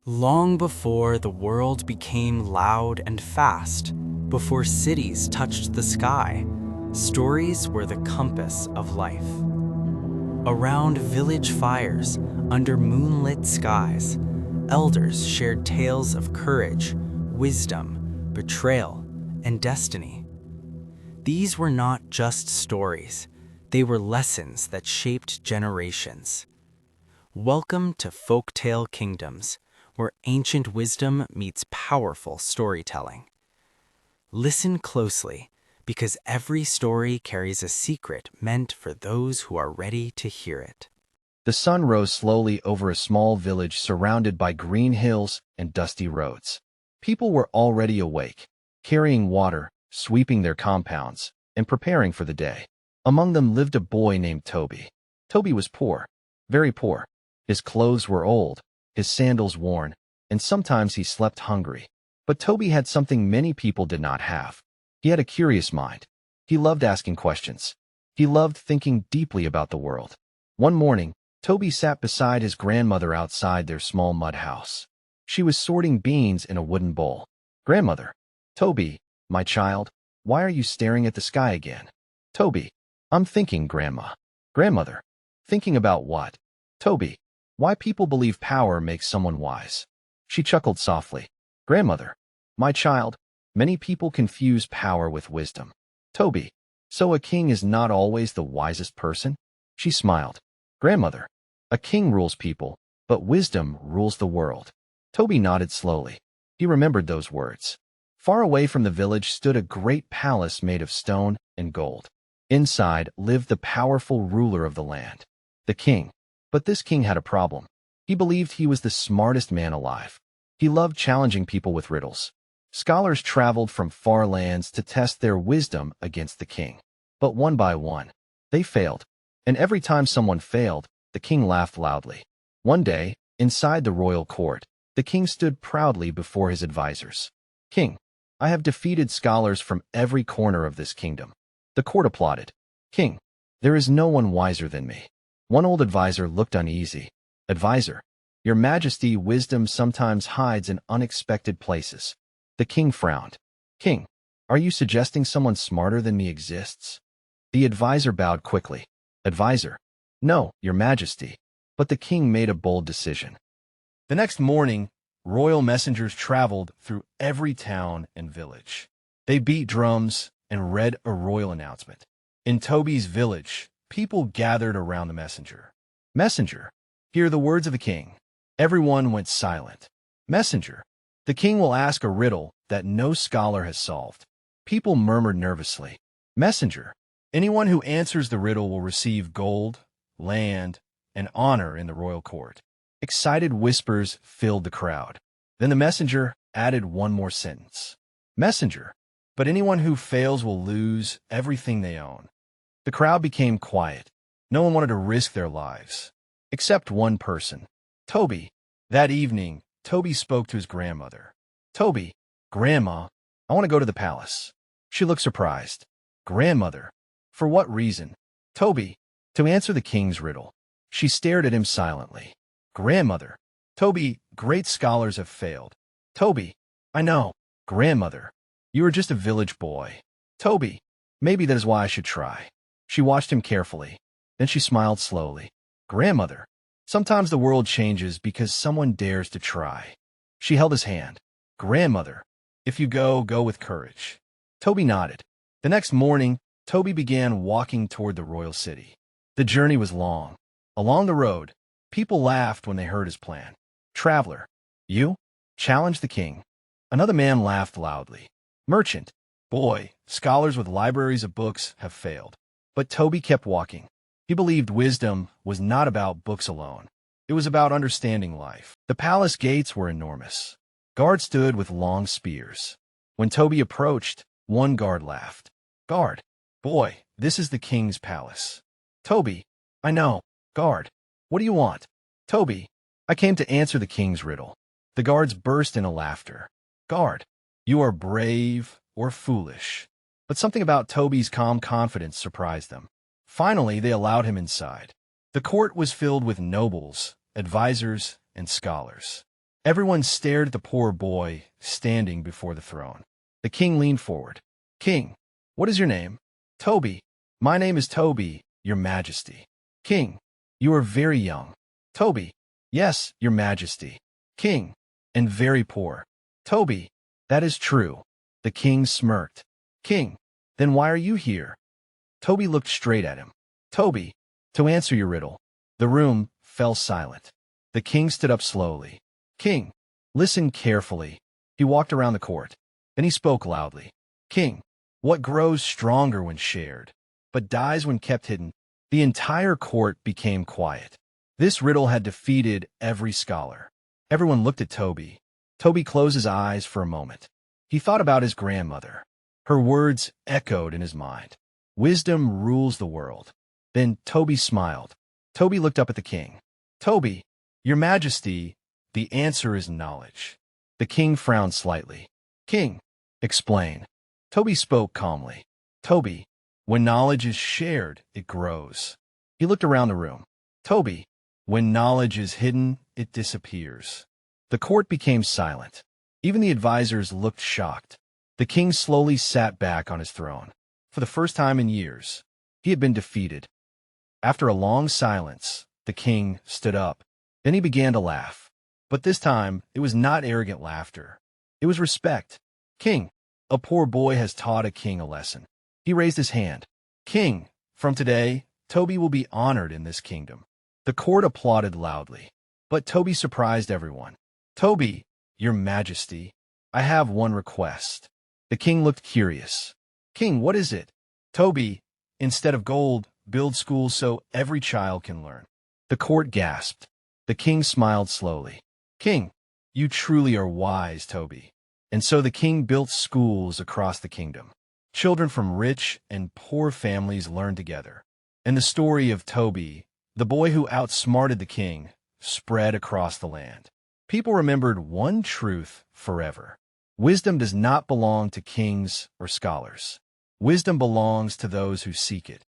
Long before the world became loud and fast, before cities touched the sky, stories were the compass of life. Around village fires, under moonlit skies, elders shared tales of courage, wisdom, betrayal, and destiny. These were not just stories, they were lessons that shaped generations. Welcome to Folktale Kingdoms, where ancient wisdom meets powerful storytelling. Listen closely, because every story carries a secret meant for those who are ready to hear it. The sun rose slowly over a small village surrounded by green hills and dusty roads. People were already awake, carrying water, sweeping their compounds, and preparing for the day. Among them lived a boy named Tobi. Tobi was poor, very poor. His clothes were old, his sandals worn, and sometimes he slept hungry. But Tobi had something many people did not have. He had a curious mind. He loved asking questions. He loved thinking deeply about the world. One morning, Tobi sat beside his grandmother outside their small mud house. She was sorting beans in a wooden bowl. "Grandmother." "Tobi, my child, why are you staring at the sky again?" "Tobi, I'm thinking, Grandma." "Grandmother, thinking about what?" "Tobi, why people believe power makes someone wise." She chuckled softly. "Grandmother, my child, many people confuse power with wisdom." "Tobi, so a king is not always the wisest person?" She smiled. "Grandmother, a king rules people, but wisdom rules the world." Tobi nodded slowly. He remembered those words. Far away from the village stood a great palace made of stone and gold. Inside lived the powerful ruler of the land, the king. But this king had a problem. He believed he was the smartest man alive. He loved challenging people with riddles. Scholars traveled from far lands to test their wisdom against the king. But one by one, they failed. And every time someone failed, the king laughed loudly. One day, inside the royal court, the king stood proudly before his advisors. "King, I have defeated scholars from every corner of this kingdom." The court applauded. "King, there is no one wiser than me." One old advisor looked uneasy. "Advisor, your majesty, wisdom sometimes hides in unexpected places." The king frowned. "King, are you suggesting someone smarter than me exists?" The advisor bowed quickly. "Advisor, no, your majesty." But the king made a bold decision. The next morning, royal messengers traveled through every town and village. They beat drums and read a royal announcement. In Tobi's village, people gathered around the messenger. "Messenger, hear the words of the king." Everyone went silent. "Messenger, the king will ask a riddle that no scholar has solved." People murmured nervously. "Messenger, anyone who answers the riddle will receive gold, land, and honor in the royal court." Excited whispers filled the crowd. Then the messenger added one more sentence. "Messenger, but anyone who fails will lose everything they own." The crowd became quiet. No one wanted to risk their lives, except one person, Tobi. That evening, Tobi spoke to his grandmother. "Tobi, Grandma, I want to go to the palace." She looked surprised. "Grandmother, for what reason?" "Tobi, to answer the king's riddle." She stared at him silently. "Grandmother." "Tobi, great scholars have failed." "Tobi, I know." "Grandmother, you are just a village boy." "Tobi, maybe that is why I should try." She watched him carefully. Then she smiled slowly. "Grandmother, sometimes the world changes because someone dares to try." She held his hand. "Grandmother, if you go, go with courage." Tobi nodded. The next morning, Tobi began walking toward the royal city. The journey was long. Along the road, people laughed when they heard his plan. "Traveler, you?" challenged the king. Another man laughed loudly. "Merchant, boy, scholars with libraries of books have failed." But Tobi kept walking. He believed wisdom was not about books alone. It was about understanding life. The palace gates were enormous. Guards stood with long spears. When Tobi approached, one guard laughed. "Guard, boy, this is the king's palace." "Tobi, I know." "Guard, what do you want?" "Tobi, I came to answer the king's riddle." The guards burst into laughter. "Guard, you are brave or foolish." But something about Tobi's calm confidence surprised them. Finally, they allowed him inside. The court was filled with nobles, advisors, and scholars. Everyone stared at the poor boy standing before the throne. The king leaned forward. King, what is your name? Tobi. My name is Tobi, your majesty. King, you are very young. Tobi. Yes, your majesty. King, and very poor. Tobi. That is true. The king smirked. King, then why are you here? Tobi looked straight at him. Tobi, to answer your riddle. The room fell silent. The king stood up slowly. King, listen carefully. He walked around the court. Then he spoke loudly. King, what grows stronger when shared, but dies when kept hidden? The entire court became quiet. This riddle had defeated every scholar. Everyone looked at Tobi. Tobi closed his eyes for a moment. He thought about his grandmother. Her words echoed in his mind. Wisdom rules the world. Then Tobi smiled. Tobi looked up at the king. Tobi, your majesty, the answer is knowledge. The king frowned slightly. King, explain. Tobi spoke calmly. Tobi, when knowledge is shared, it grows. He looked around the room. Tobi, when knowledge is hidden, it disappears. The court became silent. Even the advisors looked shocked. The king slowly sat back on his throne. For the first time in years, he had been defeated. After a long silence, the king stood up. Then he began to laugh. But this time, it was not arrogant laughter. It was respect. King, a poor boy has taught a king a lesson. He raised his hand. King, from today, Tobi will be honored in this kingdom. The court applauded loudly. But Tobi surprised everyone. Tobi, your majesty, I have one request. The king looked curious. King, what is it? Tobi, instead of gold, build schools so every child can learn. The court gasped. The king smiled slowly. King, you truly are wise, Tobi. And so the king built schools across the kingdom. Children from rich and poor families learned together. And the story of Tobi, the boy who outsmarted the king, spread across the land. People remembered one truth forever. Wisdom does not belong to kings or scholars. Wisdom belongs to those who seek it.